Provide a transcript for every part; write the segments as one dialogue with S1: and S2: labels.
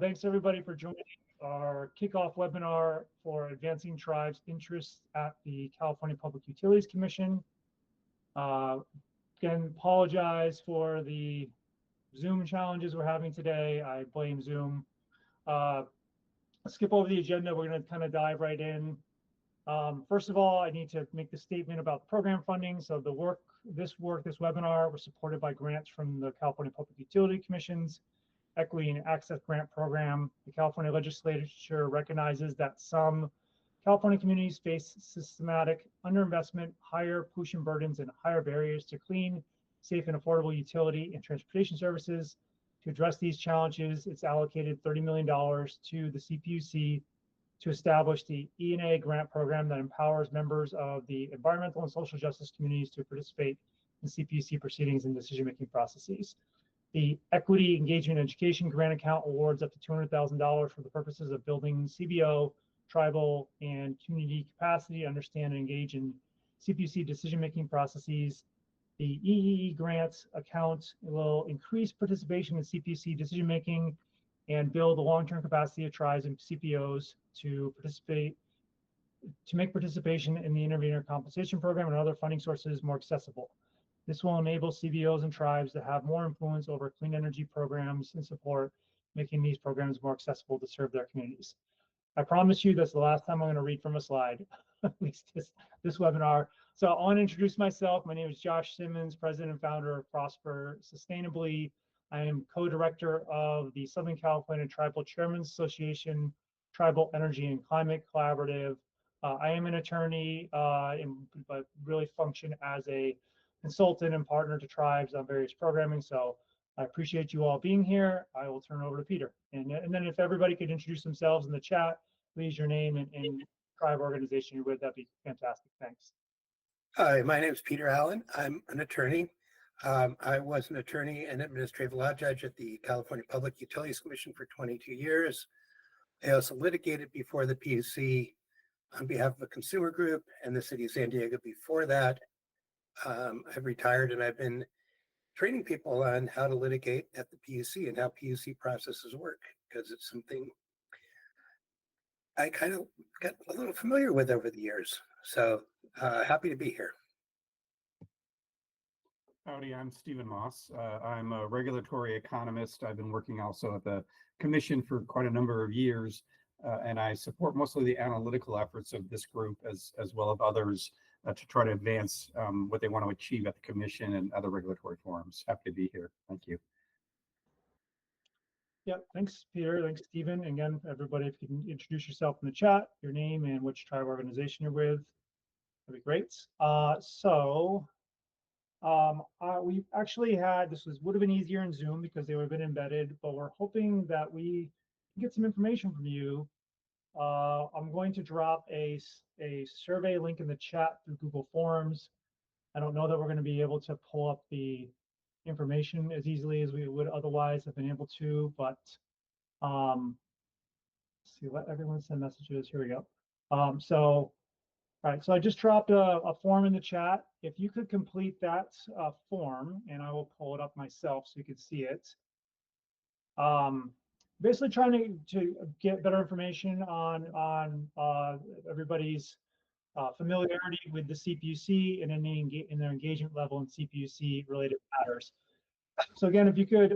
S1: Thanks everybody for joining our kickoff webinar for Advancing Tribes' Interests at the California Public Utilities Commission. Again, apologize for the Zoom challenges we're having today. I blame Zoom. Skip over the agenda. We're going to kind of dive right in. First of all, I need to make the statement about the program funding. So this webinar was supported by grants from the California Public Utility Commission's Equity and Access Grant Program. The California legislature recognizes that some California communities face systematic underinvestment, higher pollution burdens, and higher barriers to clean, safe, and affordable utility and transportation services. To address these challenges, it's allocated $30 million to the CPUC to establish the E&A grant program that empowers members of the environmental and social justice communities to participate in CPUC proceedings and decision-making processes. The Equity Engagement Education Grant Account awards up to $200,000 for the purposes of building CBO, tribal, and community capacity to understand and engage in CPUC decision-making processes. The EEE grants account will increase participation in CPUC decision-making and build the long-term capacity of tribes and CPOs to make participation in the Intervenor Compensation Program and other funding sources more accessible. This will enable CBOs and tribes to have more influence over clean energy programs and support, making these programs more accessible to serve their communities. I promise you that's the last time I'm going to read from a slide, at least this webinar. So I want to introduce myself. My name is Josh Simmons, President and founder of Prosper Sustainably. I am co-director of the Southern California Tribal Chairman's Association, Tribal Energy and Climate Collaborative. I am an attorney, but really function as a consultant and partner to tribes on various programming. So I appreciate you all being here. I will turn it over to Peter. And then if everybody could introduce themselves in the chat, please your name and tribe organization you're with, that'd be fantastic. Thanks.
S2: Hi, my name is Peter Allen. I'm an attorney. I was an attorney and administrative law judge at the California Public Utilities Commission for 22 years. I also litigated before the PUC on behalf of a consumer group and the city of San Diego before that. I've retired and I've been training people on how to litigate at the PUC and how PUC processes work, because it's something I kind of got a little familiar with over the years. So happy to be here.
S3: Howdy, I'm Stephen Moss. I'm a regulatory economist. I've been working also at the Commission for quite a number of years, and I support mostly the analytical efforts of this group as well as others to try to advance what they want to achieve at the Commission and other regulatory forums. Happy to be here. Thank you.
S1: Yeah, thanks, Peter. Thanks, Stephen. Again, everybody, if you can introduce yourself in the chat, your name and which tribe organization you're with, that'd be great. We actually had, would have been easier in Zoom because they would have been embedded, but we're hoping that we can get some information from you. I'm going to drop a survey link in the chat through Google Forms. I don't know that we're going to be able to pull up the information as easily as we would otherwise have been able to, but let's see, let everyone send messages. Here we go. All right, so I just dropped a form in the chat. If you could complete that form, and I will pull it up myself so you can see it. Basically trying to get better information on everybody's familiarity with the CPUC and in their engagement level in CPUC related matters. So again, if you could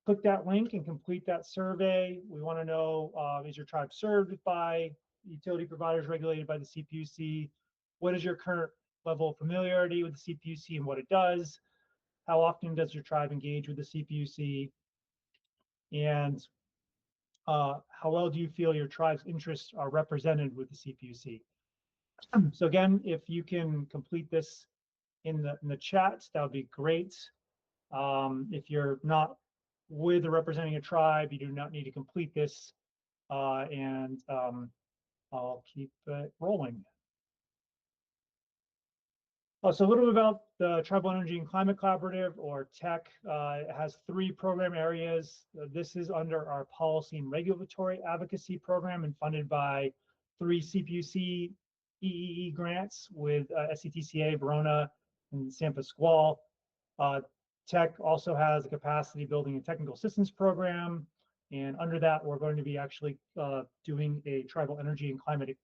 S1: click that link and complete that survey. We want to know, is your tribe served by utility providers regulated by the CPUC? What is your current level of familiarity with the CPUC and what it does? How often does your tribe engage with the CPUC? And how well do you feel your tribe's interests are represented with the CPUC? So again, if you can complete this in the chat, that would be great. If you're not with or representing a tribe, you do not need to complete this, and I'll keep it rolling. So a little bit about the Tribal Energy and Climate Collaborative, or TECC. It has 3 program areas. This is under our Policy and Regulatory Advocacy Program and funded by 3 CPUC EEE grants with SCTCA, Barona, and San Pasqual. TECC also has a capacity building and technical assistance program, And under that, we're going to be actually doing a tribal energy and climate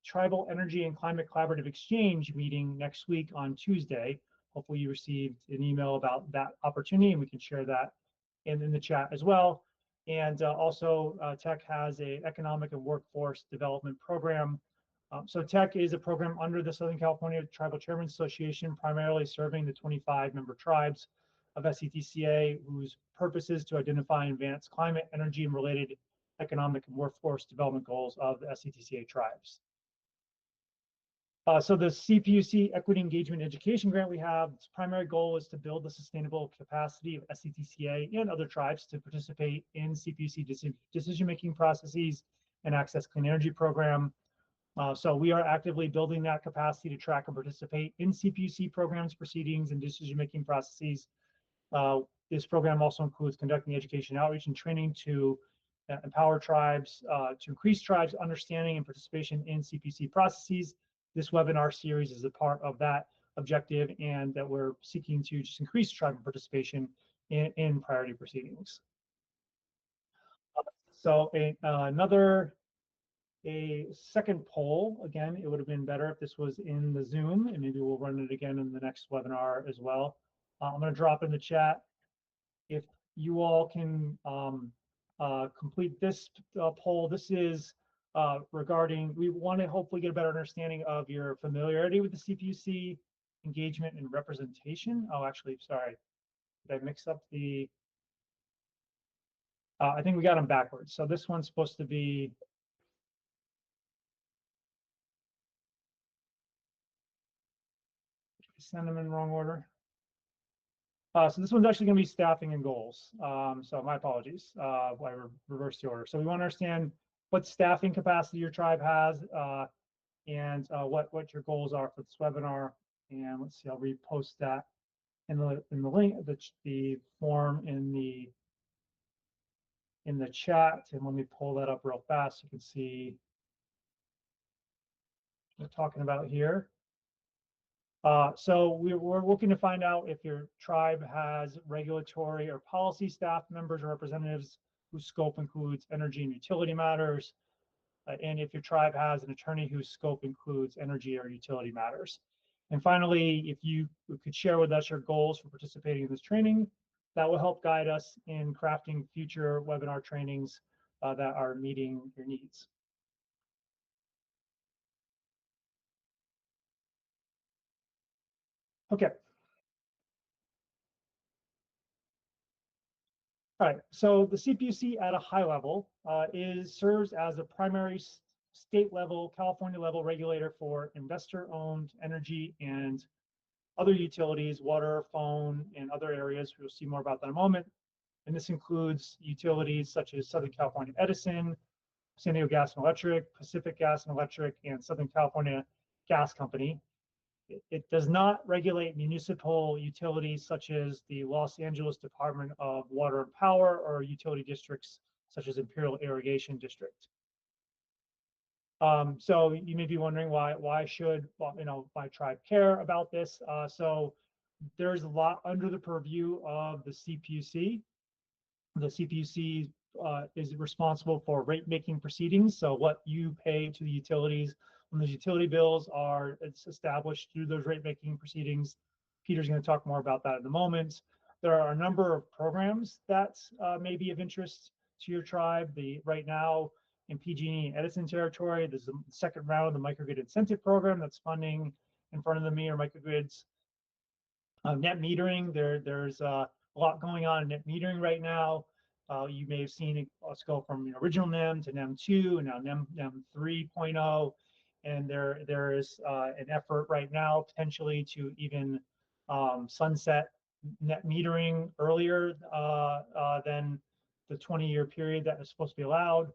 S1: collaborative exchange meeting next week on Tuesday. Hopefully you received an email about that opportunity, and we can share that in the chat as well. And also TECC has a economic and workforce development program. So TECC is a program under the Southern California Tribal Chairman's Association, primarily serving the 25 member tribes of SCTCA, whose purpose is to identify and advance climate, energy, and related economic and workforce development goals of the SCTCA tribes. So the CPUC Equity Engagement Education Grant we have, its primary goal is to build the sustainable capacity of SCTCA and other tribes to participate in CPUC decision-making processes and access clean energy program. So we are actively building that capacity to track and participate in CPUC programs, proceedings, and decision-making processes. This program also includes conducting education outreach and training to empower tribes, to increase tribes' understanding and participation in CPUC processes. This webinar series is a part of that objective, and that we're seeking to just increase tribal participation in priority proceedings. So a second poll, again, it would have been better if this was in the Zoom, and maybe we'll run it again in the next webinar as well. I'm going to drop in the chat. If you all can complete this poll, this is regarding, we want to hopefully get a better understanding of your familiarity with the CPUC, engagement and representation. Oh, actually, sorry, did I mix up the, I think we got them backwards. So this one's supposed to be, send them in wrong order. So this one's actually going to be staffing and goals. So my apologies, I reversed the order. So we want to understand what staffing capacity your tribe has, and what your goals are for this webinar. And let's see, I'll repost that in the link, the form in the chat. And let me pull that up real fast so you can see what we're talking about here. So we're looking to find out if your tribe has regulatory or policy staff members or representatives whose scope includes energy and utility matters, and if your tribe has an attorney whose scope includes energy or utility matters. And finally, if you could share with us your goals for participating in this training, that will help guide us in crafting future webinar trainings that are meeting your needs. Okay. All right, so the CPUC at a high level serves as a primary state level, California level regulator for investor-owned energy and other utilities, water, phone, and other areas. We'll see more about that in a moment. And this includes utilities such as Southern California Edison, San Diego Gas and Electric, Pacific Gas and Electric, and Southern California Gas Company. It does not regulate municipal utilities such as the Los Angeles Department of Water and Power, or utility districts such as Imperial Irrigation District. So you may be wondering why should my tribe care about this? So there's a lot under the purview of the CPUC. The CPUC is responsible for rate-making proceedings. So what you pay to the utilities when those utility bills are established through those rate-making proceedings. Peter's going to talk more about that in a moment. There are a number of programs that may be of interest to your tribe. Right now in PG&E and Edison territory, there's the second round of the microgrid incentive program that's funding in front of the meter microgrids. Net metering, there's a lot going on in net metering right now. You may have seen us go from original NEM to NEM 2 and now NEM 3.0. And there is an effort right now potentially to even sunset net metering earlier than the 20-year period that is supposed to be allowed.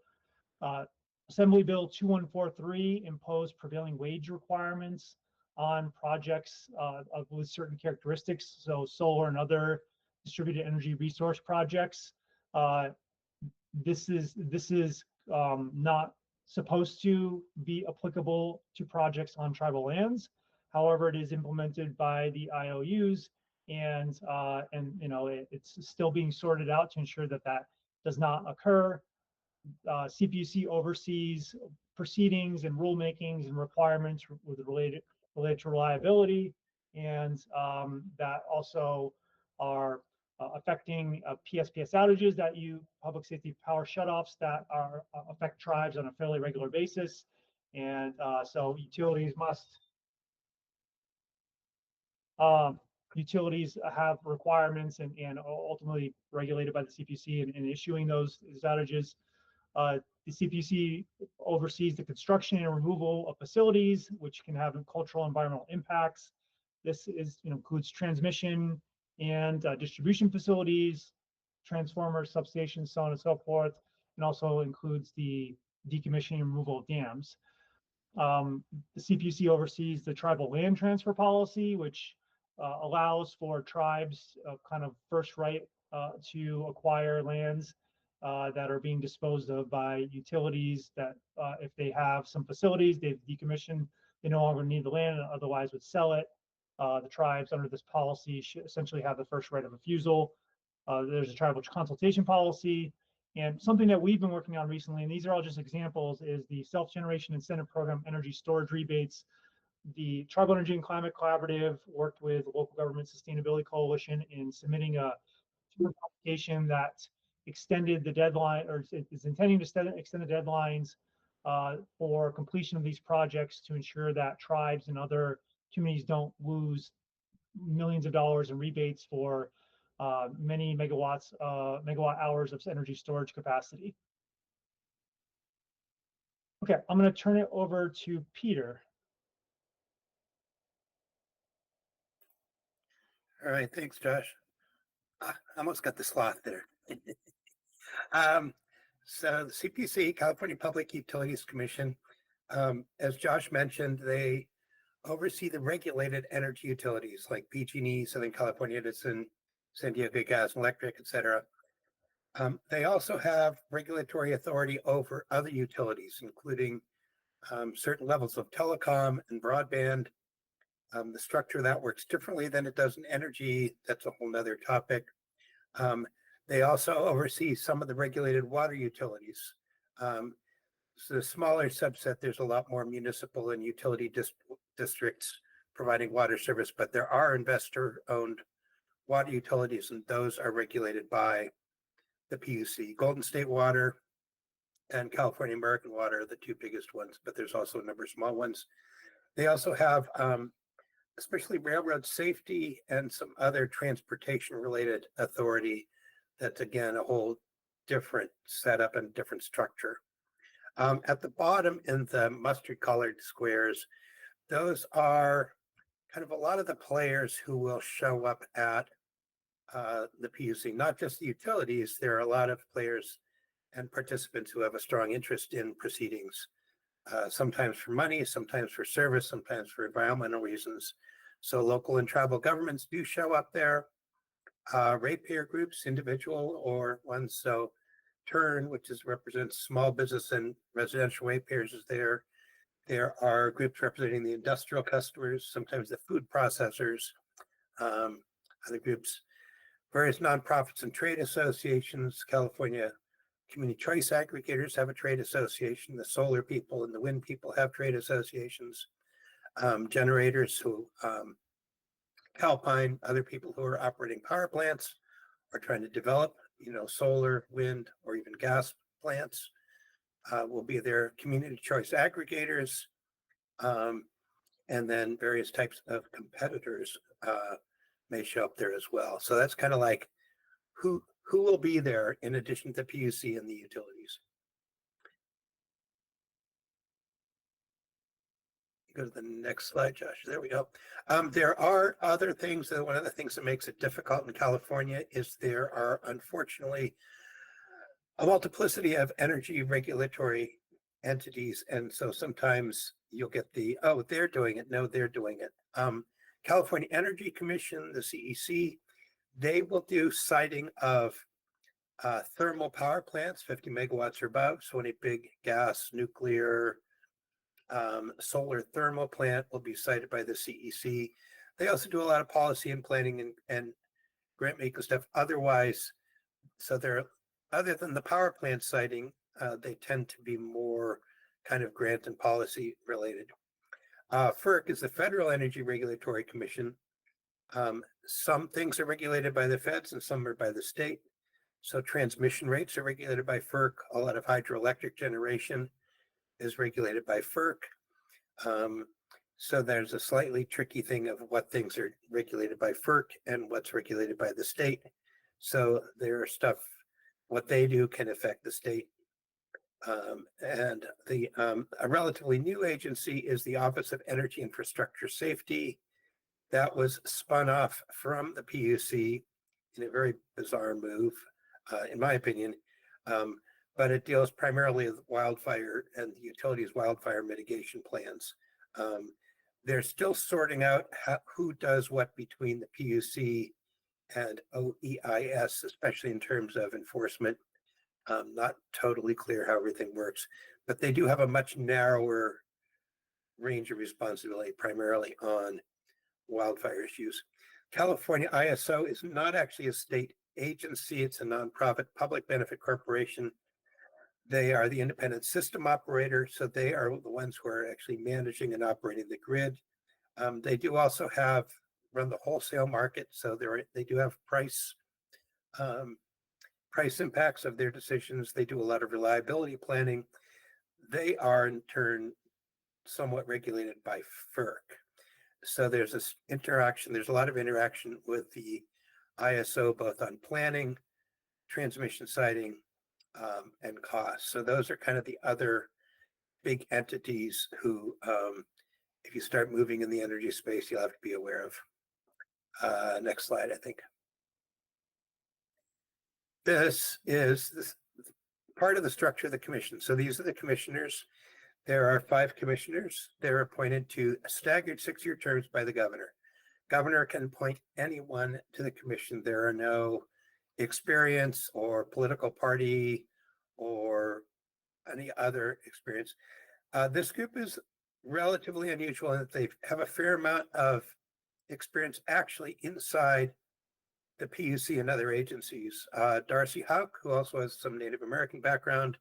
S1: Assembly Bill 2143 imposed prevailing wage requirements on projects with certain characteristics, so solar and other distributed energy resource projects. This is not supposed to be applicable to projects on tribal lands. However, it is implemented by the IOUs, and it's still being sorted out to ensure that that does not occur. CPUC oversees proceedings and rulemakings and requirements with related to reliability, and that also are affecting PSPS outages that public safety power shutoffs that are affect tribes on a fairly regular basis. And so utilities have requirements and ultimately regulated by the CPUC in issuing those outages. The CPUC oversees the construction and removal of facilities, which can have cultural and environmental impacts. This includes transmission and distribution facilities, transformers, substations, so on and so forth, and also includes the decommissioning and removal of dams. The CPUC oversees the tribal land transfer policy, which allows for tribes kind of first right to acquire lands that are being disposed of by utilities that if they have some facilities they've decommissioned, they no longer need the land and otherwise would sell it. The tribes under this policy should essentially have the first right of refusal. There's a tribal consultation policy, and something that we've been working on recently, and these are all just examples, is the self-generation incentive program energy storage rebates. The Tribal Energy and Climate Collaborative worked with the Local Government Sustainability Coalition in submitting a application that extended the deadline, or is intending to extend the deadlines for completion of these projects to ensure that tribes and other communities don't lose millions of dollars in rebates for many megawatt hours of energy storage capacity. Okay, I'm going to turn it over to Peter.
S2: All right, thanks, Josh. I almost got the sloth there. So the CPUC, California Public Utilities Commission, as Josh mentioned, they oversee the regulated energy utilities like PG&E, Southern California Edison, San Diego Gas and Electric, et cetera. They also have regulatory authority over other utilities, including certain levels of telecom and broadband. The structure of that works differently than it does in energy. That's a whole nother topic. They also oversee some of the regulated water utilities. So the smaller subset, there's a lot more municipal and utility districts providing water service, but there are investor-owned water utilities, and those are regulated by the PUC. Golden State Water and California American Water are the two biggest ones, but there's also a number of small ones. They also have especially railroad safety and some other transportation-related authority. That's, again, a whole different setup and different structure. At the bottom in the mustard-colored squares, those are kind of a lot of the players who will show up at the PUC, not just the utilities. There are a lot of players and participants who have a strong interest in proceedings, sometimes for money, sometimes for service, sometimes for environmental reasons. So local and tribal governments do show up there. Ratepayer groups, individual or ones. So TURN, which represents small business and residential ratepayers, is there. There are groups representing the industrial customers, sometimes the food processors, other groups, various nonprofits and trade associations. California Community Choice Aggregators have a trade association. The solar people and the wind people have trade associations. Generators who, Calpine, other people who are operating power plants are trying to develop, solar, wind, or even gas plants will be there. Community choice aggregators, and then various types of competitors may show up there as well. So that's kind of like who will be there in addition to PUC and the utilities. Go to the next slide, Josh. There we go. There are other things. One of the things that makes it difficult in California is there are, unfortunately, a multiplicity of energy regulatory entities. And so sometimes you'll get oh, they're doing it. No, they're doing it. California Energy Commission, the CEC, they will do siting of thermal power plants, 50 megawatts or above. So any big gas, nuclear, solar thermal plant will be cited by the CEC. They also do a lot of policy and planning and grant making stuff otherwise. So they're other than the power plant siting, they tend to be more kind of grant and policy related. FERC is the Federal Energy Regulatory Commission. Some things are regulated by the feds and some are by the state. So transmission rates are regulated by FERC. A lot of hydroelectric generation is regulated by FERC. So there's a slightly tricky thing of what things are regulated by FERC and what's regulated by the state. So there are stuff, what they do can affect the state. And a relatively new agency is the Office of Energy Infrastructure Safety. That was spun off from the PUC in a very bizarre move, in my opinion. But it deals primarily with wildfire and the utilities wildfire mitigation plans. They're still sorting out who does what between the PUC and OEIS, especially in terms of enforcement. Not totally clear how everything works, but they do have a much narrower range of responsibility, primarily on wildfire issues. California ISO is not actually a state agency. It's a nonprofit public benefit corporation. They are the independent system operator, so they are the ones who are actually managing and operating the grid. They do also run the wholesale market, so they do have price impacts of their decisions. They do a lot of reliability planning. They are in turn somewhat regulated by FERC. So there's this interaction. There's a lot of interaction with the ISO, both on planning, transmission siting, and costs. So those are kind of the other big entities who, if you start moving in the energy space, you'll have to be aware of. Next slide, I think. This is part of the structure of the commission. So these are the commissioners. There are 5 commissioners. They're appointed to staggered 6-year terms by the governor. Governor can appoint anyone to the commission. There are no experience or political party or any other experience. This group is relatively unusual in that they have a fair amount of experience actually inside the PUC and other agencies. Darcy Houck, who also has some Native American background,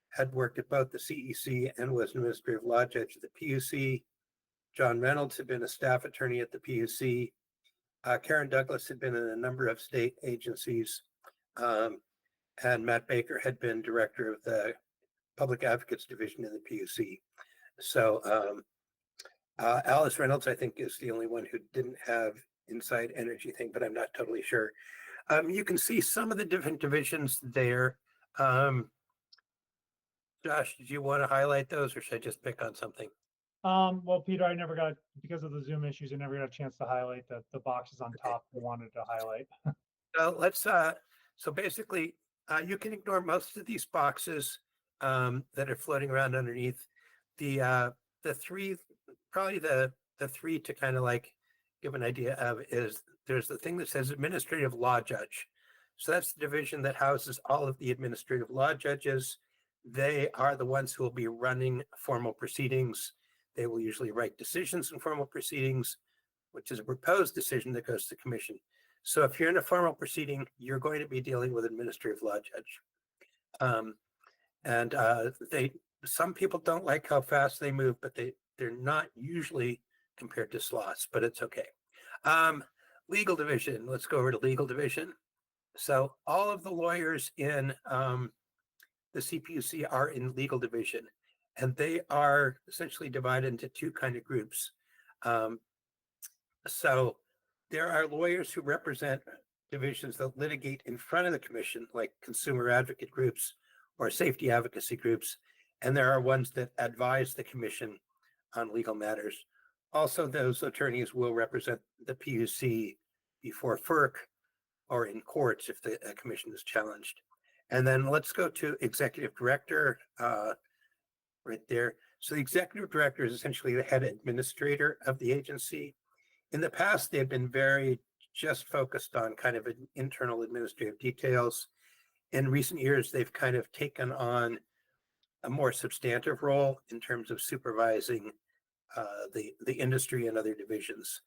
S2: had worked at both the CEC and was an administrative law judge at the PUC. John Reynolds had been a staff attorney at the PUC. Karen Douglas had been in a number of state agencies. And Matt Baker had been director of the Public Advocates Division in the PUC. So Alice Reynolds, I think, is the only one who didn't have inside energy thing, but I'm not totally sure. You can see some of the different divisions there. Josh, did you want to highlight those, or should I just pick on something?
S1: Well, Peter, I never got, because of the Zoom issues, I never got a chance to highlight the boxes on top we wanted to highlight.
S2: So basically, you can ignore most of these boxes that are floating around underneath. The 3, probably the 3 to kind of like give an idea of is there's the thing that says administrative law judge. So that's the division that houses all of the administrative law judges. They are the ones who will be running formal proceedings. They will usually write decisions in formal proceedings, which is a proposed decision that goes to the commission. So if you're in a formal proceeding, you're going to be dealing with an administrative law judge. Some people don't like how fast they move, but they're not usually compared to sloths, but it's okay. Legal division, let's go over to legal division. So all of the lawyers in the CPUC are in legal division, and they are essentially divided into 2 kind of groups. So there are lawyers who represent divisions that litigate in front of the commission, like consumer advocate groups or safety advocacy groups, and there are ones that advise the commission on legal matters. Also, those attorneys will represent the PUC before FERC or in courts if the commission is challenged. And then let's go to executive director right there. So the executive director is essentially the head administrator of the agency. In the past, they've been very just focused on kind of internal administrative details. In recent years, they've kind of taken on a more substantive role in terms of supervising the industry and other divisions.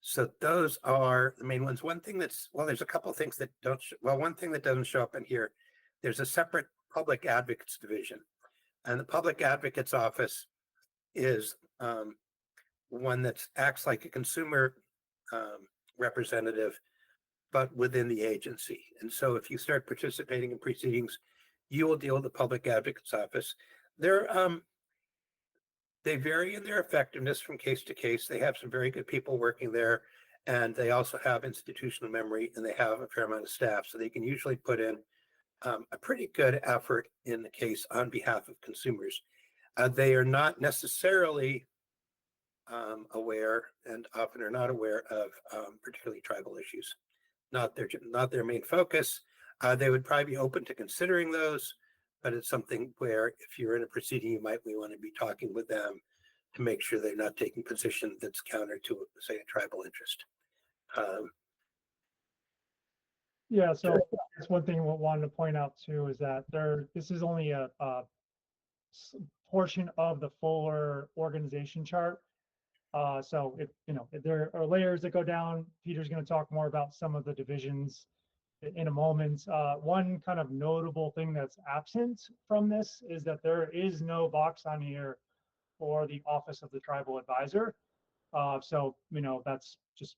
S2: So those are the main ones. One thing that's, well, there's a couple of things that don't, one thing that doesn't show up in here, there's a separate public advocates division. And the public advocates office is one that acts like a consumer representative, but within the agency. And so if you start participating in proceedings, you will deal with the public advocates office. They vary in their effectiveness from case to case. They have some very good people working there, and they also have institutional memory, and they have a fair amount of staff. So they can usually put in a pretty good effort in the case on behalf of consumers. They are not necessarily aware, and often are not aware of particularly tribal issues. Not their main focus. They would probably be open to considering those, but it's something where if you're in a proceeding, you might want to be talking with them to make sure they're not taking position that's counter to, say, a tribal interest.
S1: Yeah, so that's one thing we wanted to point out too, is that this is only a portion of the fuller organization chart. So if there are layers that go down, Peter's going to talk more about some of the divisions in a moment. One kind of notable thing that's absent from this is that there is no box on here for the Office of the Tribal Advisor. So that's just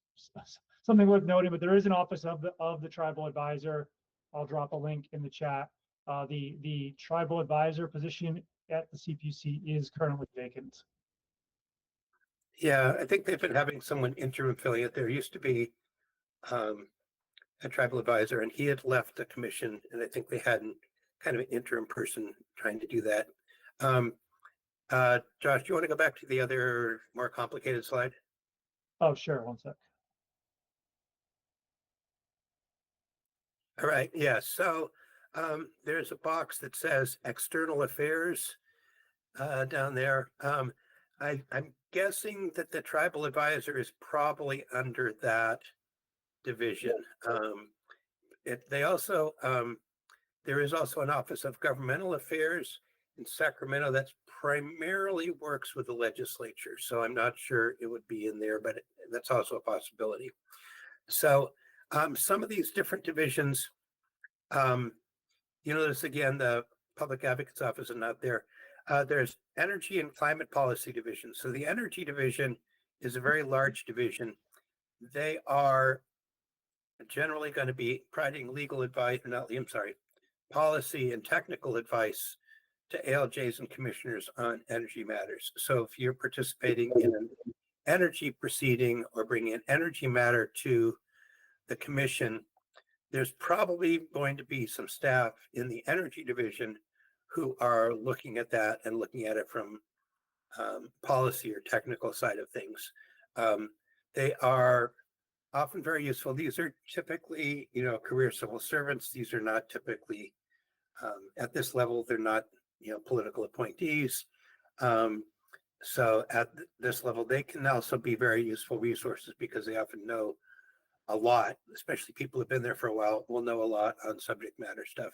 S1: something worth noting. But there is an Office of the Tribal Advisor. I'll drop a link in the chat. The Tribal Advisor position at the CPUC is currently vacant.
S2: Yeah, I think they've been having someone interim filling it. There used to be a tribal advisor, and he had left the commission, and I think they had kind of an interim person trying to do that. Josh, do you want to go back to the other more complicated slide?
S1: Oh, sure. One sec.
S2: All right. Yeah. So there's a box that says external affairs down there. I'm guessing that the tribal advisor is probably under that division. There is also an Office of Governmental Affairs in Sacramento that primarily works with the legislature. So I'm not sure it would be in there, but that's also a possibility. So some of these different divisions, you notice again, the Public Advocates Office is not there. There's Energy and Climate Policy Division. So the Energy Division is a very large division. They are generally going to be providing legal advice, policy and technical advice to ALJs and commissioners on energy matters. So if you're participating in an energy proceeding or bringing an energy matter to the commission, there's probably going to be some staff in the energy division who are looking at that and looking at it from policy or technical side of things. They are often very useful. These are typically, career civil servants. These are not typically at this level. They're not, political appointees. So at this level, they can also be very useful resources because they often know a lot, especially people who've been there for a while will know a lot on subject matter stuff.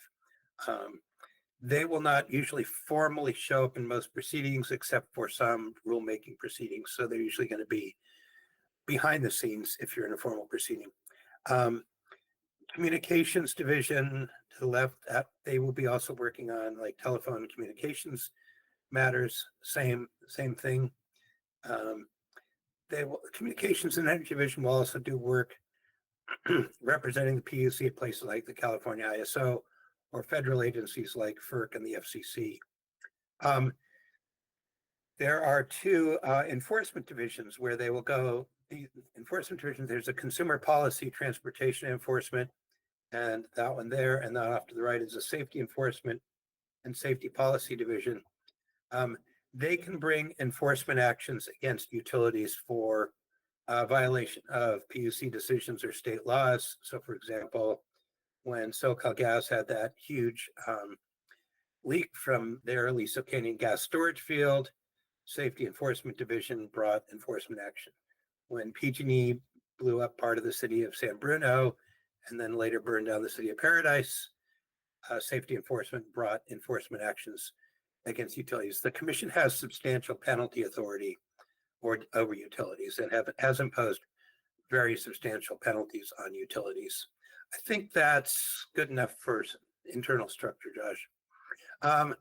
S2: They will not usually formally show up in most proceedings except for some rulemaking proceedings. So they're usually going to be behind the scenes if you're in a formal proceeding. Communications division to the left, they will be also working on like telephone communications matters, same thing. Communications and Energy Division will also do work representing the PUC at places like the California ISO or federal agencies like FERC and the FCC. There are two enforcement divisions where they will go. The enforcement division, there's a consumer policy, transportation enforcement, and that one there, and then off to the right is a safety enforcement and safety policy division. They can bring enforcement actions against utilities for violation of PUC decisions or state laws. So for example, when SoCalGas had that huge leak from their Aliso Canyon gas storage field, Safety Enforcement Division brought enforcement action. When PG&E blew up part of the city of San Bruno and then later burned down the city of Paradise, Safety Enforcement brought enforcement actions against utilities. The commission has substantial penalty authority over utilities and has imposed very substantial penalties on utilities. I think that's good enough for internal structure, Josh.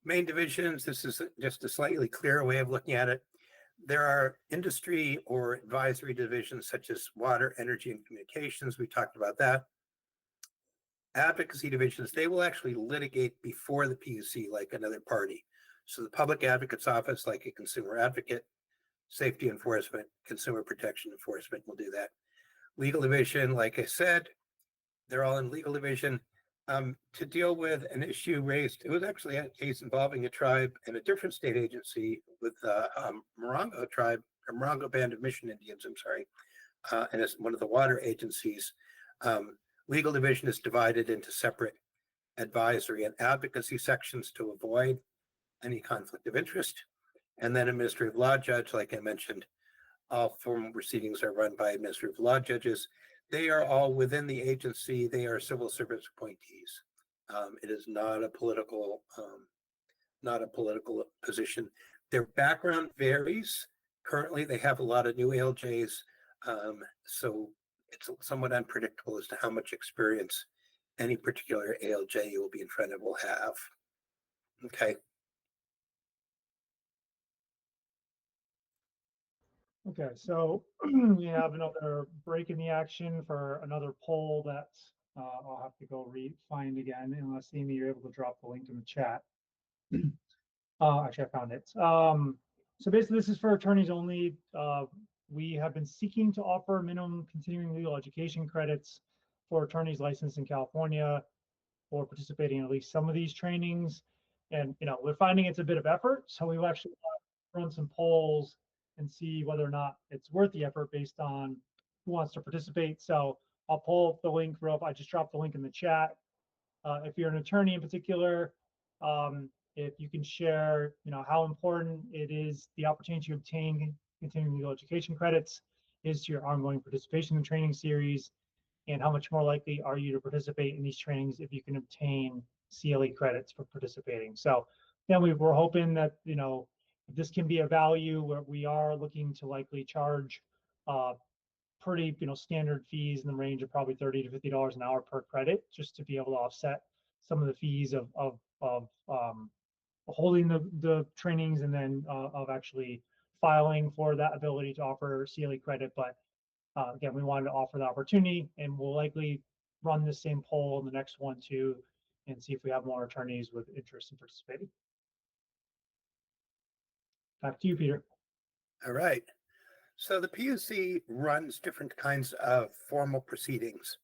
S2: Main divisions, this is just a slightly clearer way of looking at it. There are industry or advisory divisions such as water, energy, and communications. We talked about that. Advocacy divisions, they will actually litigate before the PUC like another party. So the public advocate's office, like a consumer advocate, safety enforcement, consumer protection enforcement will do that. Legal division, like I said, they're all in legal division. To deal with an issue raised, it was actually a case involving a tribe and a different state agency with Morongo tribe, or Morongo Band of Mission Indians, I'm sorry, and it's one of the water agencies. Legal division is divided into separate advisory and advocacy sections to avoid any conflict of interest. And then administrative law judge, like I mentioned, all formal proceedings are run by administrative law judges. They are all within the agency. They are civil service appointees. It is not a political position. Their background varies. Currently, they have a lot of new ALJs, so it's somewhat unpredictable as to how much experience any particular ALJ you will be in front of will have. Okay.
S1: Okay, so we have another break in the action for another poll that I'll have to go find again, unless Amy, you're able to drop the link in the chat. Actually, I found it. So basically, this is for attorneys only. We have been seeking to offer minimum continuing legal education credits for attorneys licensed in California or participating in at least some of these trainings. And we're finding it's a bit of effort, so we've actually run some polls and see whether or not it's worth the effort based on who wants to participate. So I'll pull up the link real. I just dropped the link in the chat. If you're an attorney in particular, if you can share, how important it is, the opportunity to obtain continuing legal education credits is to your ongoing participation in the training series, and how much more likely are you to participate in these trainings if you can obtain CLE credits for participating. So then we're hoping that, this can be a value where we are looking to likely charge pretty, standard fees in the range of probably $30 to $50 an hour per credit, just to be able to offset some of the fees of holding the trainings, and then of actually filing for that ability to offer CLE credit. But again, we wanted to offer the opportunity, and we'll likely run the same poll in the next one too, and see if we have more attorneys with interest in participating. Back to you, Peter.
S2: All right. So the PUC runs different kinds of formal proceedings,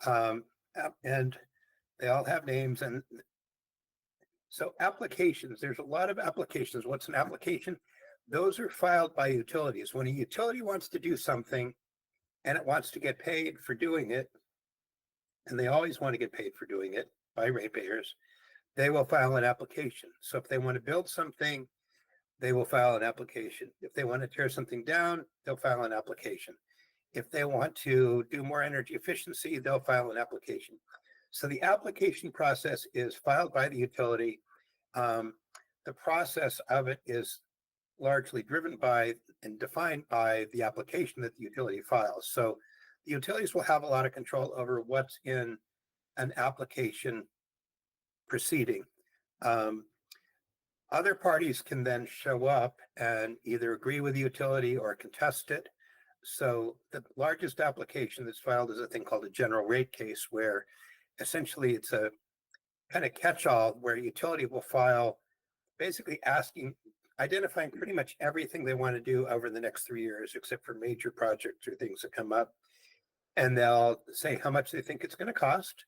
S2: and they all have names. And so applications, there's a lot of applications. What's an application? Those are filed by utilities. When a utility wants to do something and it wants to get paid for doing it, and they always want to get paid for doing it by ratepayers, they will file an application. So if they want to build something, they will file an application. If they want to tear something down, they'll file an application. If they want to do more energy efficiency, they'll file an application. So the application process is filed by the utility. The process of it is largely driven by and defined by the application that the utility files. So the utilities will have a lot of control over what's in an application proceeding. Other parties can then show up and either agree with the utility or contest it. So the largest application that's filed is a thing called a general rate case, where essentially it's a kind of catch-all where utility will file basically identifying pretty much everything they want to do over the next 3 years, except for major projects or things that come up. And they'll say how much they think it's going to cost,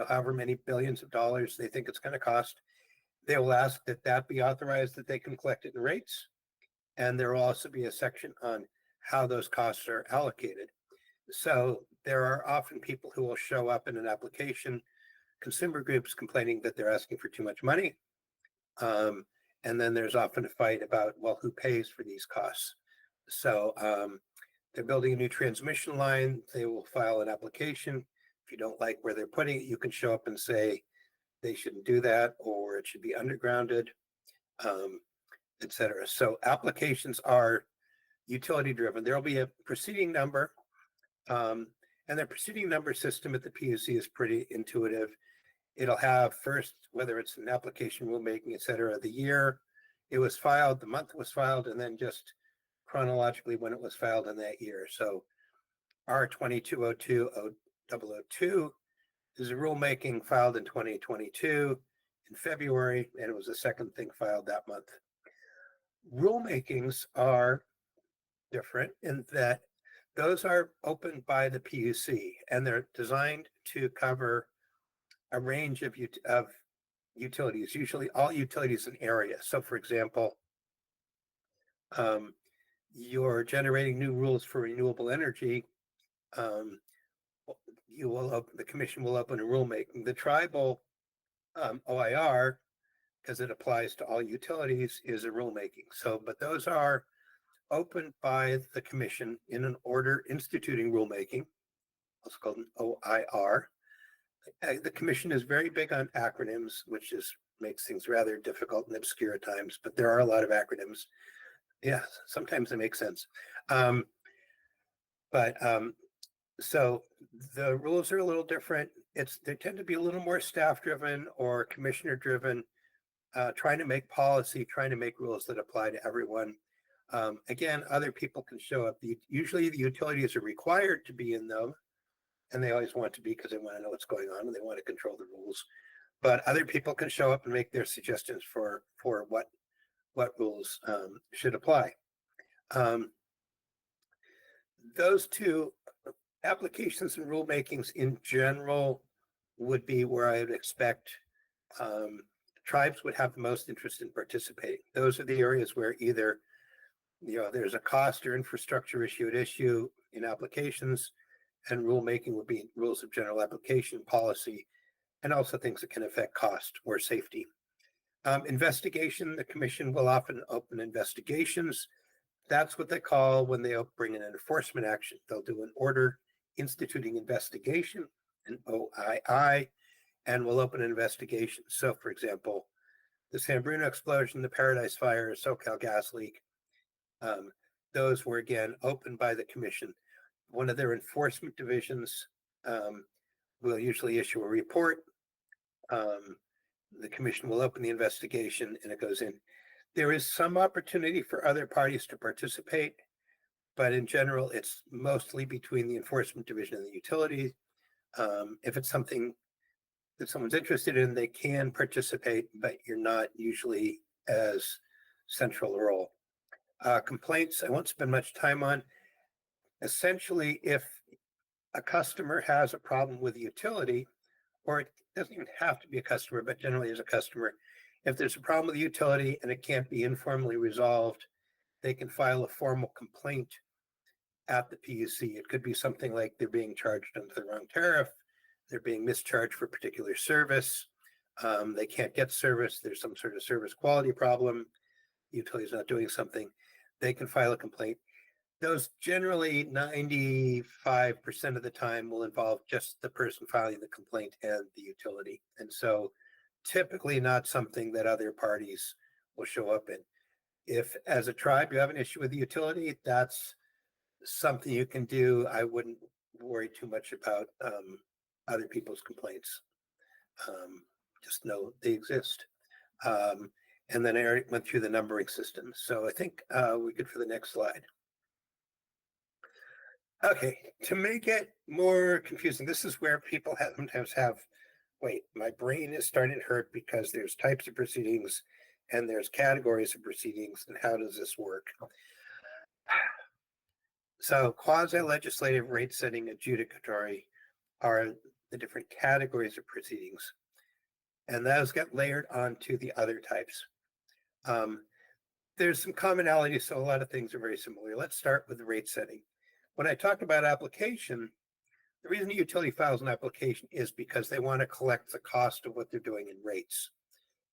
S2: however many billions of dollars they think it's going to cost. They will ask that be authorized, that they can collect it in rates. And there will also be a section on how those costs are allocated. So there are often people who will show up in an application, consumer groups complaining that they're asking for too much money. And then there's often a fight about, well, who pays for these costs? So they're building a new transmission line. They will file an application. If you don't like where they're putting it, you can show up and say, they shouldn't do that, or it should be undergrounded, et cetera. So applications are utility driven. There'll be a proceeding number And the proceeding number system at the PUC is pretty intuitive. It'll have first, whether it's an application, rulemaking, et cetera, the year it was filed, the month it was filed, and then just chronologically when it was filed in that year. So R2202-002 is a rulemaking filed in 2022 in February, and it was the second thing filed that month. Rulemakings are different in that those are opened by the PUC, and they're designed to cover a range of utilities, usually all utilities in area. So for example, you're generating new rules for renewable energy, the commission will open a rulemaking. The tribal OIR, because it applies to all utilities, is a rulemaking. So, but those are opened by the commission in an order instituting rulemaking. It's called an OIR. The commission is very big on acronyms, which makes things rather difficult and obscure at times, but there are a lot of acronyms. Yeah, sometimes they make sense. So the rules are a little different. They tend to be a little more staff driven or commissioner driven, trying to make policy, trying to make rules that apply to everyone. Again, other people can show up. Usually the utilities are required to be in them, and they always want to be because they want to know what's going on and they want to control the rules. But other people can show up and make their suggestions for what rules should apply. Those two applications and rulemakings in general would be where I would expect tribes would have the most interest in participating. Those are the areas where either there's a cost or infrastructure issue at issue in applications, and rulemaking would be rules of general application, policy, and also things that can affect cost or safety. Investigation, the commission will often open investigations. That's what they call when they bring in an enforcement action. They'll do an order instituting investigation, an OII, and will open an investigation. So, for example, the San Bruno explosion, the Paradise Fire, SoCal gas leak, those were again opened by the commission. One of their enforcement divisions will usually issue a report. The commission will open the investigation and it goes in. There is some opportunity for other parties to participate, but in general, it's mostly between the enforcement division and the utility. If it's something that someone's interested in, they can participate, but you're not usually as central a role. Complaints, I won't spend much time on. Essentially, if a customer has a problem with the utility, or it doesn't even have to be a customer, but generally as a customer, if there's a problem with the utility and it can't be informally resolved, they can file a formal complaint at the PUC. It could be something like they're being charged under the wrong tariff, they're being mischarged for a particular service, they can't get service, there's some sort of service quality problem, the utility's not doing something, they can file a complaint. Those generally 95% of the time will involve just the person filing the complaint and the utility. And so typically not something that other parties will show up in. If as a tribe you have an issue with the utility, that's something you can do. I wouldn't worry too much about other people's complaints. Just know they exist. And then I went through the numbering system. So I think we're good for the next slide. Okay, to make it more confusing, this is where people sometimes have, wait, my brain is starting to hurt because there's types of proceedings and there's categories of proceedings, and how does this work? So quasi-legislative, rate-setting, adjudicatory are the different categories of proceedings, and those get layered onto the other types. There's some commonality, so a lot of things are very similar. Let's start with the rate setting. When I talk about application, the reason the utility files an application is because they want to collect the cost of what they're doing in rates.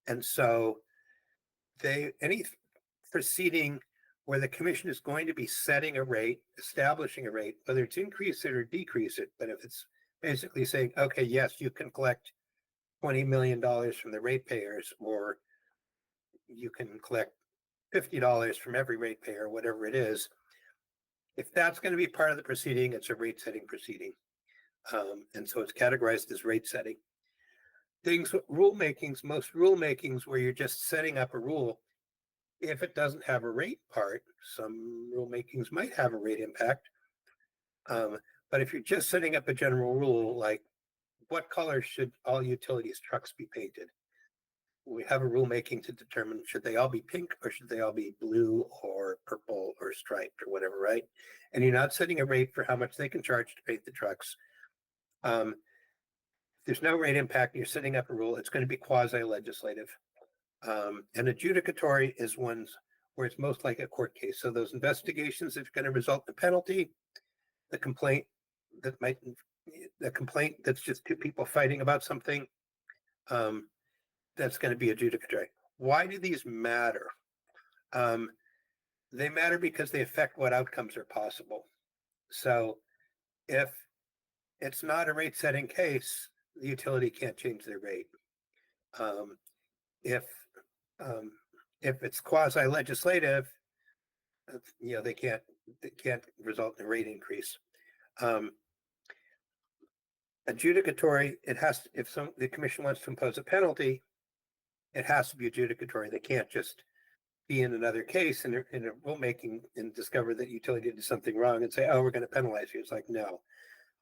S2: And so any proceeding where the commission is going to be setting a rate, establishing a rate, whether it's increase it or decrease it, but if it's basically saying, okay, yes, you can collect $20 million from the ratepayers, or you can collect $50 from every ratepayer, whatever it is, If that's going to be part of the proceeding, it's a rate setting proceeding. And so it's categorized as rate setting. Rulemakings, most rulemakings where you're just setting up a rule, if it doesn't have a rate part, some rulemakings might have a rate impact. But if you're just setting up a general rule, like what color should all utilities trucks be painted? We have a rulemaking to determine should they all be pink or should they all be blue or purple or striped or whatever, right? And you're not setting a rate for how much they can charge to paint the trucks. There's no rate impact. You're setting up a rule. It's going to be quasi-legislative. And adjudicatory is ones where it's most like a court case. So those investigations, if going to result in a penalty, the complaint that's just two people fighting about something, that's going to be adjudicatory. Why do these matter? They matter because they affect what outcomes are possible. So if it's not a rate setting case, the utility can't change their rate. If it's quasi-legislative, they can't result in a rate increase. Adjudicatory, it has to, if the commission wants to impose a penalty, it has to be adjudicatory. They can't just be in another case in a rulemaking and discover that utility did something wrong and say, oh, we're going to penalize you. It's like, no,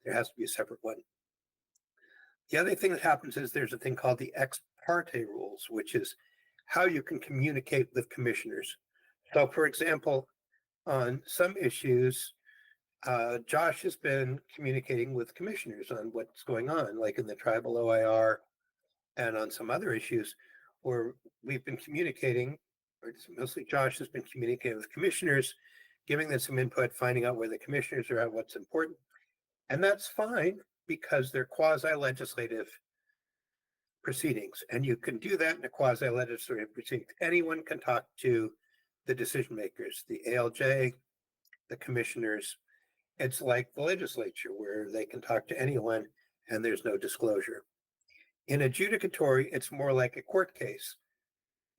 S2: there has to be a separate one. The other thing that happens is there's a thing called the ex parte rules, which is how you can communicate with commissioners. So, for example, on some issues, Josh has been communicating with commissioners on what's going on, like in the tribal OIR and on some other issues where we've been communicating, or mostly Josh has been communicating with commissioners, giving them some input, finding out where the commissioners are at, what's important. And that's fine because they're quasi-legislative proceedings. And you can do that in a quasi-legislative proceeding. Anyone can talk to the decision makers, the ALJ, the commissioners. It's like the legislature where they can talk to anyone and there's no disclosure. In adjudicatory, it's more like a court case.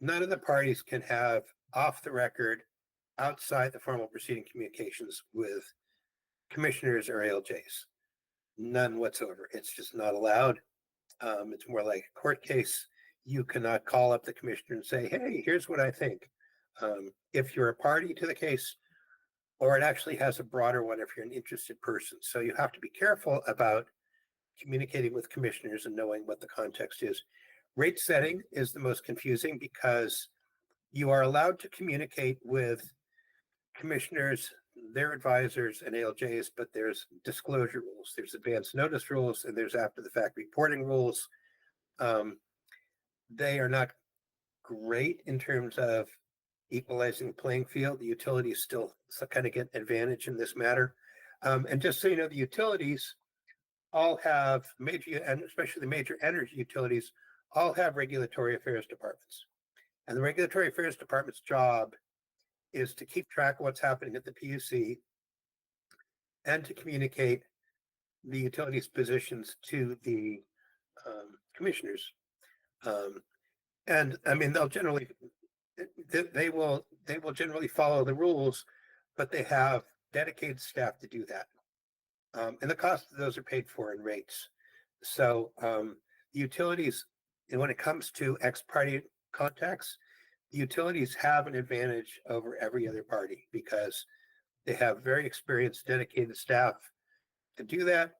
S2: None of the parties can have off the record, outside the formal proceeding communications with commissioners or ALJs. None whatsoever. It's just not allowed. It's more like a court case. You cannot call up the commissioner and say, hey, here's what I think. If you're a party to the case, or it actually has a broader one if you're an interested person. So you have to be careful about communicating with commissioners and knowing what the context is. Rate setting is the most confusing because you are allowed to communicate with commissioners, their advisors, and ALJs, but there's disclosure rules, there's advance notice rules, and there's after the fact reporting rules. They are not great in terms of equalizing the playing field. The utilities still kind of get advantage in this matter. And just so you know, the utilities all have major, and especially the major energy utilities, all have regulatory affairs departments. And the regulatory affairs department's job is to keep track of what's happening at the PUC and to communicate the utilities' positions to the commissioners. And I mean, they'll generally, they will generally follow the rules, but they have dedicated staff to do that. And the cost of those are paid for in rates. So utilities, and when it comes to ex parte contacts, the utilities have an advantage over every other party because they have very experienced, dedicated staff to do that,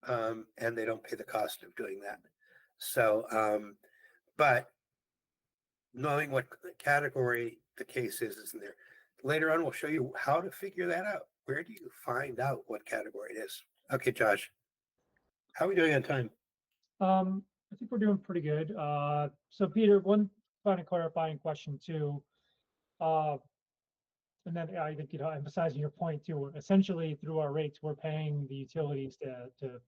S2: and they don't pay the cost of doing that. So, but knowing what category the case is in there. Later on, we'll show you how to figure that out. Where do you find out what category it is? Okay, Josh, how are we doing on time?
S1: I think we're doing pretty good. So Peter, one kind of clarifying question too. And then I think, emphasizing your point too, essentially through our rates, we're paying the utilities to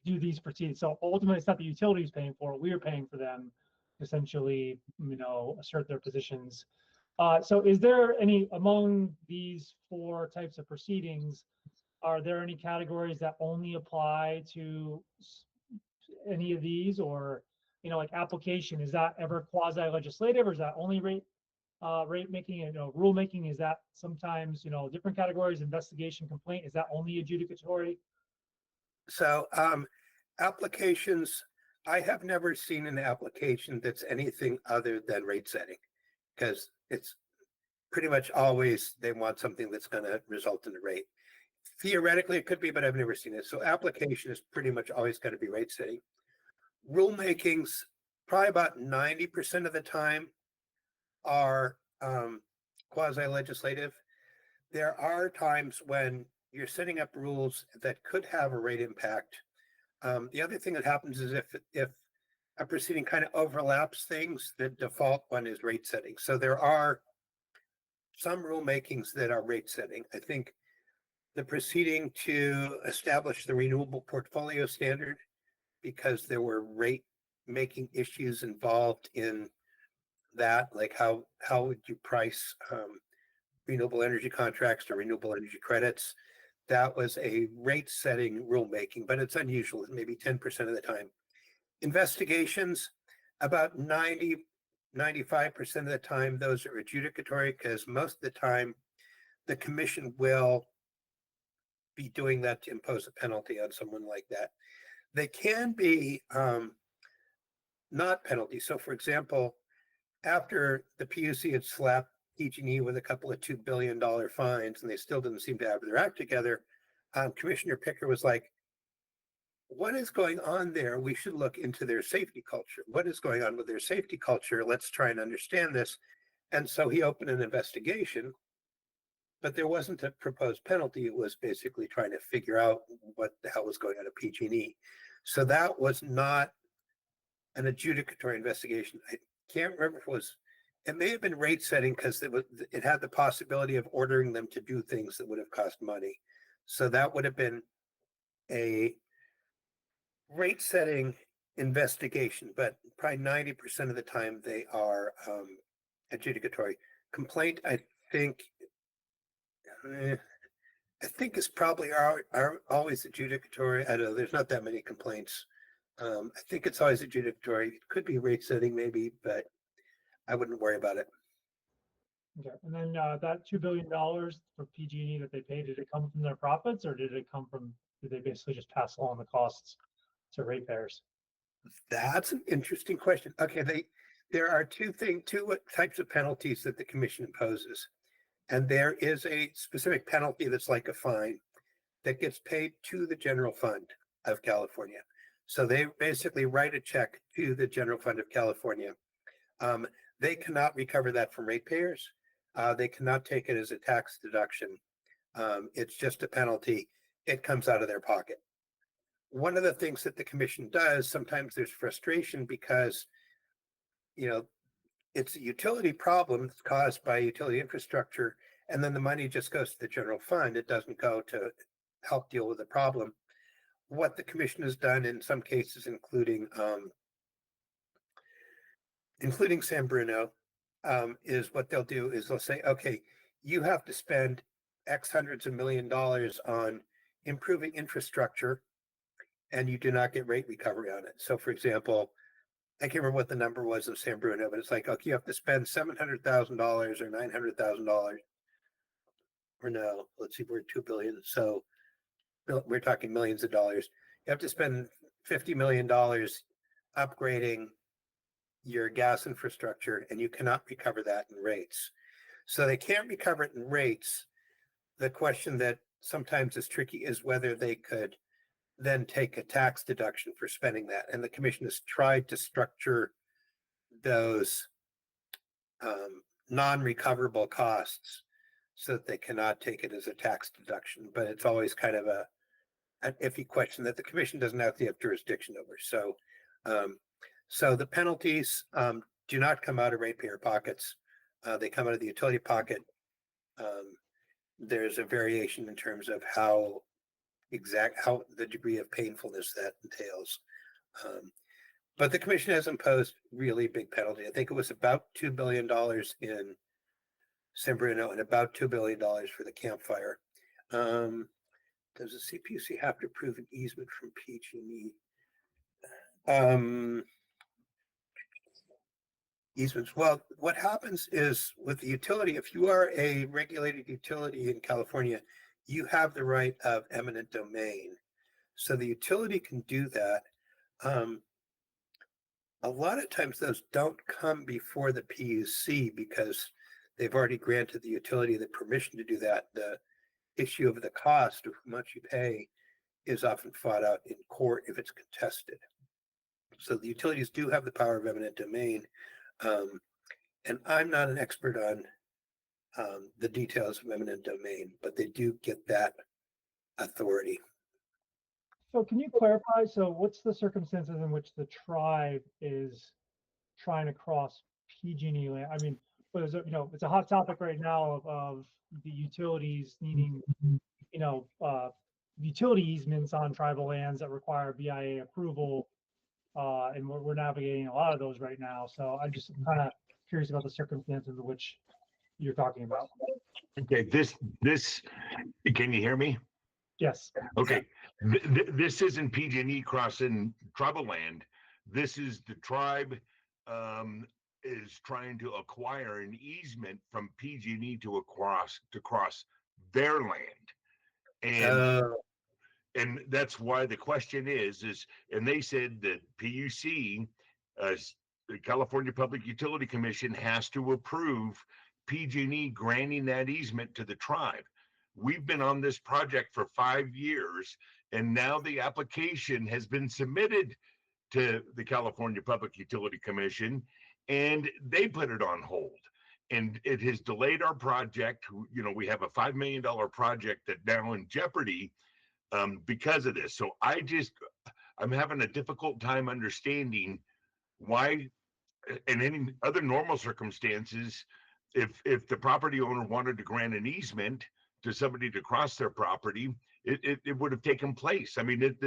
S1: do these proceedings. So ultimately it's not the utilities paying for it, we're paying for them to essentially, assert their positions. So is there any, among these 4 types of proceedings, are there any categories that only apply to any of these, or, like application, is that ever quasi-legislative or is that only rate rate making and rule making? Is that sometimes, different categories, investigation, complaint, is that only adjudicatory?
S2: So applications, I have never seen an application that's anything other than rate setting, because it's pretty much always they want something that's going to result in a rate. Theoretically, it could be, but I've never seen it. So application is pretty much always going to be rate setting. Rulemakings, probably about 90% of the time, are quasi-legislative. There are times when you're setting up rules that could have a rate impact. The other thing that happens is if a proceeding kind of overlaps things, the default one is rate setting. So there are some rulemakings that are rate setting. I think the proceeding to establish the renewable portfolio standard, because there were rate making issues involved in that, like how would you price renewable energy contracts or renewable energy credits? That was a rate setting rulemaking, but it's unusual, maybe 10% of the time. Investigations, about 95% of the time, those are adjudicatory, because most of the time the commission will be doing that to impose a penalty on someone like that. They can be not penalties. So for example, after the PUC had slapped PG&E with a couple of $2 billion fines, and they still didn't seem to have their act together, Commissioner Picker was like, what is going on there? We should look into their safety culture. What is going on with their safety culture? Let's try and understand this. And so he opened an investigation, but there wasn't a proposed penalty. It was basically trying to figure out what the hell was going on at PG&E. So that was not an adjudicatory investigation. I can't remember if it may have been rate setting, because it had the possibility of ordering them to do things that would have cost money. So that would have been a rate setting investigation, but probably 90% of the time they are adjudicatory. Complaint, I think is probably are always adjudicatory. I don't know, there's not that many complaints. I think it's always adjudicatory. It could be rate setting maybe, but I wouldn't worry about it.
S1: Okay, and then that $2 billion for PG&E that they paid, did it come from their profits, or did they basically just pass along the costs to ratepayers?
S2: That's an interesting question. Okay, there are two types of penalties that the commission imposes. And there is a specific penalty that's like a fine that gets paid to the general fund of California. So they basically write a check to the general fund of California. They cannot recover that from ratepayers. They cannot take it as a tax deduction. It's just a penalty. It comes out of their pocket. One of the things that the commission does, sometimes there's frustration because, it's a utility problem that's caused by utility infrastructure, and then the money just goes to the general fund. It doesn't go to help deal with the problem. What the commission has done in some cases, including San Bruno, is what they'll do is they'll say, okay, you have to spend X hundreds of $1 million on improving infrastructure, and you do not get rate recovery on it. So for example, I can't remember what the number was of San Bruno, but it's like, okay, you have to spend $700,000 or $900,000. Or no, let's see, we're 2 billion. So we're talking millions of dollars. You have to spend $50 million upgrading your gas infrastructure, and you cannot recover that in rates. So they can't recover it in rates. The question that sometimes is tricky is whether they could then take a tax deduction for spending that. And the commission has tried to structure those non-recoverable costs so that they cannot take it as a tax deduction. But it's always kind of an iffy question that the commission doesn't actually have jurisdiction over. So the penalties do not come out of ratepayer pockets. They come out of the utility pocket. There's a variation in terms of how the degree of painfulness that entails. But the commission has imposed really big penalty. I think it was about $2 billion in San Bruno and about $2 billion for the campfire. Does the CPUC have to approve an easement from PG&E? easements. Well, what happens is with the utility, if you are a regulated utility in California, you have the right of eminent domain. So the utility can do that. A lot of times those don't come before the PUC because they've already granted the utility the permission to do that. The issue of the cost of how much you pay is often fought out in court if it's contested. So the utilities do have the power of eminent domain. And I'm not an expert on the details of eminent domain, but they do get that authority.
S1: So can you clarify, so what's the circumstances in which the tribe is trying to cross PG&E land? I mean, but is it, it's a hot topic right now of the utilities needing, utility easements on tribal lands that require BIA approval. And we're navigating a lot of those right now. So I'm just kind of curious about the circumstances in which you're talking about.
S4: Okay, this, can you hear me?
S1: Yes.
S4: Okay, this isn't PG&E crossing tribal land. This is the tribe is trying to acquire an easement from PG&E to cross their land. And that's why the question is, and they said that PUC, the California Public Utility Commission, has to approve PG&E granting that easement to the tribe. We've been on this project for 5 years, and now the application has been submitted to the California Public Utility Commission, and they put it on hold. And it has delayed our project. We have a $5 million project that now in jeopardy because of this. So I'm having a difficult time understanding why, in any other normal circumstances, if the property owner wanted to grant an easement to somebody to cross their property, it would have taken place. I mean,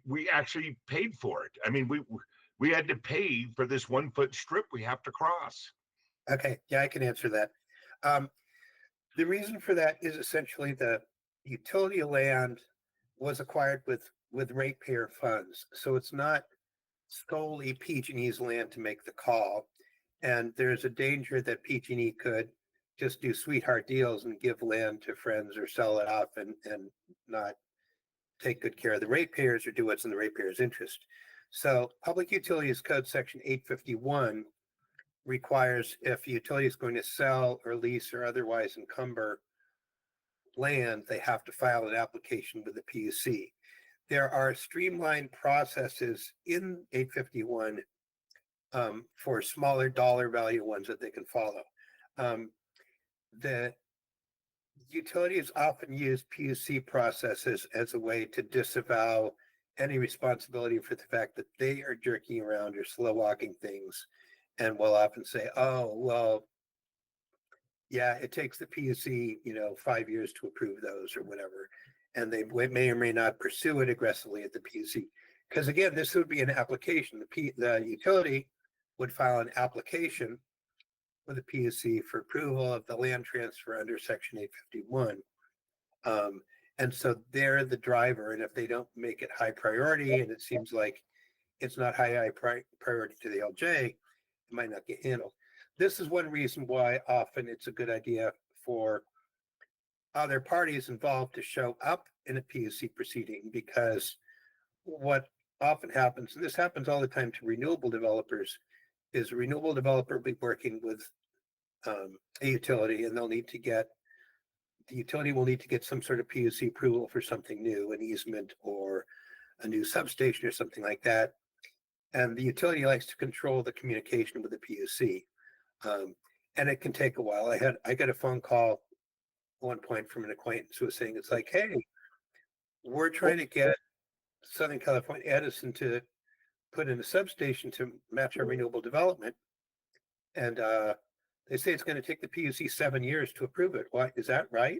S4: we actually paid for it. I mean, we had to pay for this 1 foot strip we have to cross.
S2: Okay, yeah, I can answer that. The reason for that is essentially the utility land was acquired with ratepayer funds. So it's not solely PG&E's land to make the call. And there's a danger that PG&E could just do sweetheart deals and give land to friends or sell it off and not take good care of the ratepayers or do what's in the ratepayers' interest. So Public Utilities Code Section 851 requires if a utility is going to sell or lease or otherwise encumber land, they have to file an application with the PUC. There are streamlined processes in 851 for smaller dollar value ones that they can follow. The utilities often use PUC processes as a way to disavow any responsibility for the fact that they are jerking around or slow walking things, and will often say, oh, well, yeah, it takes the PUC, 5 years to approve those or whatever. And they may or may not pursue it aggressively at the PUC. Because again, this would be an application. The utility would file an application with the PUC for approval of the land transfer under Section 851. And so they're the driver. And if they don't make it high priority, and it seems like it's not high priority to the LJ, it might not get handled. This is one reason why often it's a good idea for other parties involved to show up in a PUC proceeding, because what often happens, and this happens all the time to renewable developers, is a renewable developer will be working with a utility, and the utility will need to get some sort of PUC approval for something new, an easement or a new substation or something like that. And the utility likes to control the communication with the PUC. And it can take a while. I got a phone call at one point from an acquaintance who was saying, it's like, hey, we're trying to get Southern California Edison to put in a substation to match our renewable development. And they say it's going to take the PUC 7 years to approve it. Why, is that right?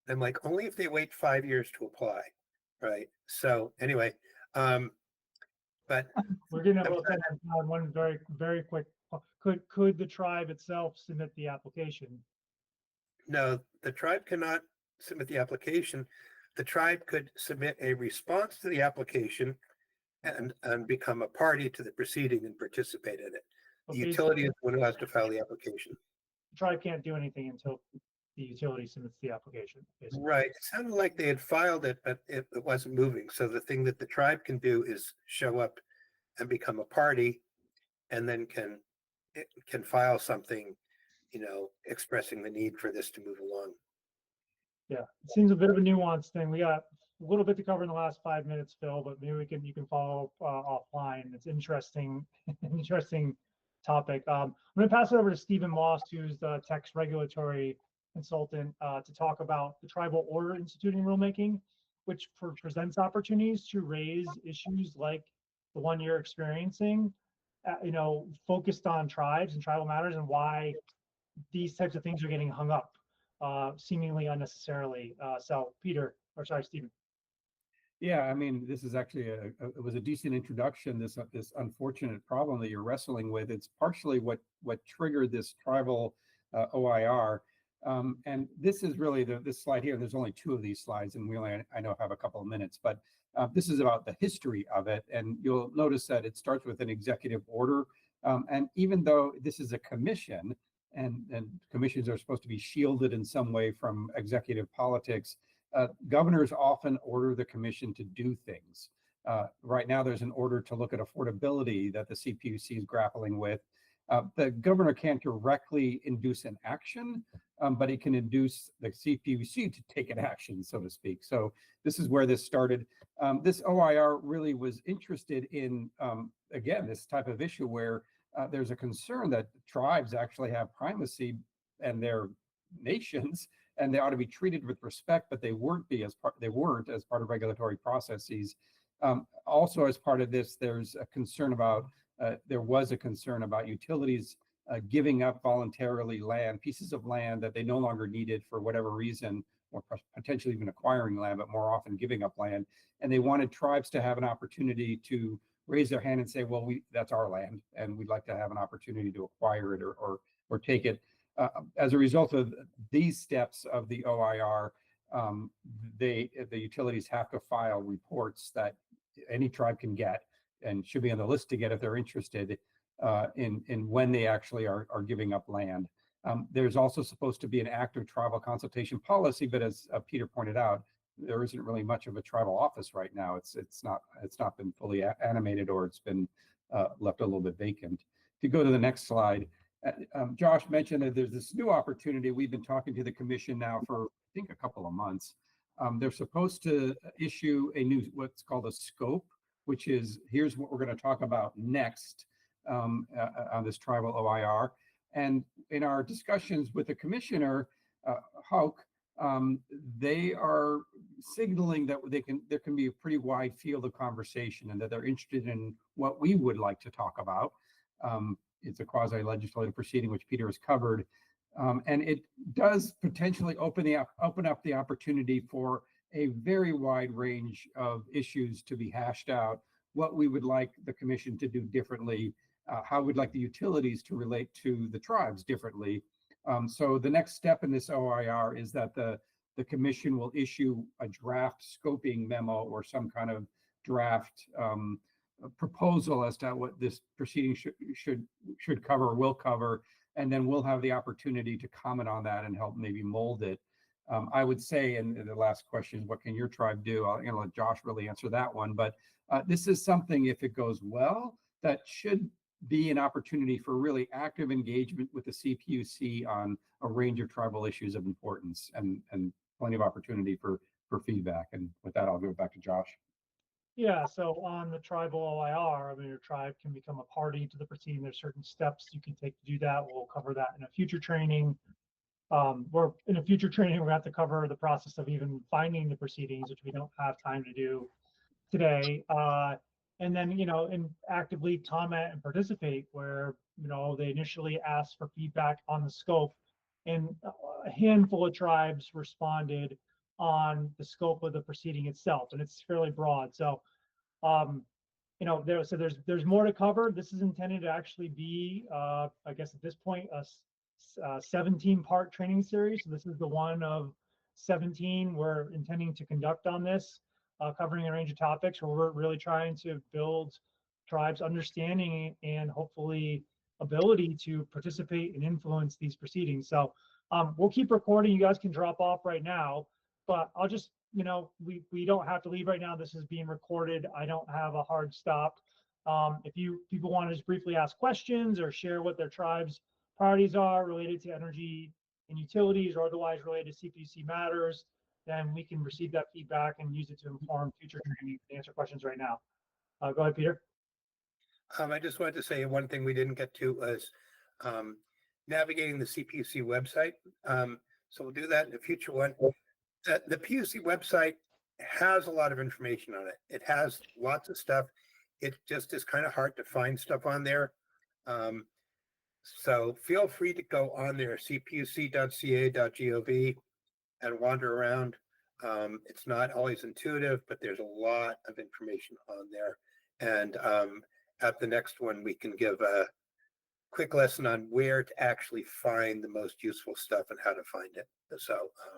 S2: I'm like, only if they wait 5 years to apply. Right. So anyway, but
S1: We're getting about one very, very quick. Could the tribe itself submit the application?
S2: no, the tribe cannot submit the application. The tribe could submit a response to the application and become a party to the proceeding and participate in it.
S1: But
S2: The
S1: basically,
S2: utility is the one who has to file the application.
S1: the tribe can't do anything until the utility submits the application, basically.
S2: Right. It sounded like they had filed it, but it wasn't moving. So the thing that the tribe can do is show up and become a party, and then can file something, expressing the need for this to move along.
S1: Yeah, it seems a bit of a nuanced thing. We got a little bit to cover in the last 5 minutes, Phil, but maybe you can follow offline. It's interesting, interesting topic. I'm going to pass it over to Stephen Moss, who's the TECC's regulatory consultant, to talk about the tribal order instituting rulemaking, which presents opportunities to raise issues like the one you're experiencing, focused on tribes and tribal matters, and why these types of things are getting hung up seemingly unnecessarily. So Stephen.
S3: Yeah, I mean, this is actually it was a decent introduction. This unfortunate problem that you're wrestling with. It's partially what triggered this tribal OIR, and this is really this slide here. There's only 2 of these slides, and I know have a couple of minutes, but this is about the history of it. And you'll notice that it starts with an executive order, and even though this is a commission, and commissions are supposed to be shielded in some way from executive politics, governors often order the commission to do things. Right now, there's an order to look at affordability that the CPUC is grappling with. The governor can't directly induce an action, but he can induce the CPUC to take an action, so to speak. So this is where this started. This OIR really was interested in, again, this type of issue where there's a concern that tribes actually have primacy and their nations, and they ought to be treated with respect, but they weren't as part of regulatory processes. Also, as part of this, there was a concern about utilities giving up voluntarily pieces of land that they no longer needed for whatever reason, or potentially even acquiring land, but more often giving up land. And they wanted tribes to have an opportunity to raise their hand and say, well, that's our land, and we'd like to have an opportunity to acquire it or take it. As a result of these steps of the OIR, the utilities have to file reports that any tribe can get and should be on the list to get if they're interested in when they actually are giving up land. There's also supposed to be an active tribal consultation policy, but as Peter pointed out, there isn't really much of a tribal office right now. It's not been fully animated, or it's been left a little bit vacant. If you go to the next slide, Josh mentioned that there's this new opportunity. We've been talking to the commission now for, I think, a couple of months. They're supposed to issue what's called a scope, which is, here's what we're going to talk about next on this tribal OIR. And in our discussions with the commissioner, Hauk, they are signaling that there can be a pretty wide field of conversation, and that they're interested in what we would like to talk about. It's a quasi-legislative proceeding, which Peter has covered, and it does potentially open up the opportunity for a very wide range of issues to be hashed out. What we would like the commission to do differently, how we'd like the utilities to relate to the tribes differently. So the next step in this OIR is that the commission will issue a draft scoping memo or some kind of draft proposal as to what this proceeding should cover or will cover, and then we'll have the opportunity to comment on that and help maybe mold it. I would say, and the last question is, what can your tribe do? I'm going to let Josh really answer that one, but this is something, if it goes well, that should be an opportunity for really active engagement with the CPUC on a range of tribal issues of importance, and plenty of opportunity for feedback. And with that, I'll give it back to Josh.
S1: Yeah, so on the tribal OIR, I mean, your tribe can become a party to the proceeding. There's certain steps you can take to do that. We'll cover that in a future training. We're going to have to cover the process of even finding the proceedings, which we don't have time to do today. And then, and actively comment and participate where, they initially asked for feedback on the scope, and a handful of tribes responded on the scope of the proceeding itself, and it's fairly broad. So, there's more to cover. This is intended to actually be, I guess at this point, a 17-part training series. So this is the one of 17 we're intending to conduct on this. covering a range of topics where we're really trying to build tribes' understanding and hopefully ability to participate and influence these proceedings. So we'll keep recording. You guys can drop off right now, but I'll just, we don't have to leave right now. This is being recorded. I don't have a hard stop. If people want to just briefly ask questions or share what their tribe's priorities are related to energy and utilities or otherwise related to CPUC matters, then we can receive that feedback and use it to inform future training and answer questions right now. Go ahead, Peter.
S2: I just wanted to say one thing we didn't get to was navigating the CPUC website. So we'll do that in a future one. The PUC website has a lot of information on it. It has lots of stuff. It just is kind of hard to find stuff on there. So feel free to go on there, cpuc.ca.gov, and wander around. It's not always intuitive, but there's a lot of information on there. And at the next one, we can give a quick lesson on where to actually find the most useful stuff and how to find it. So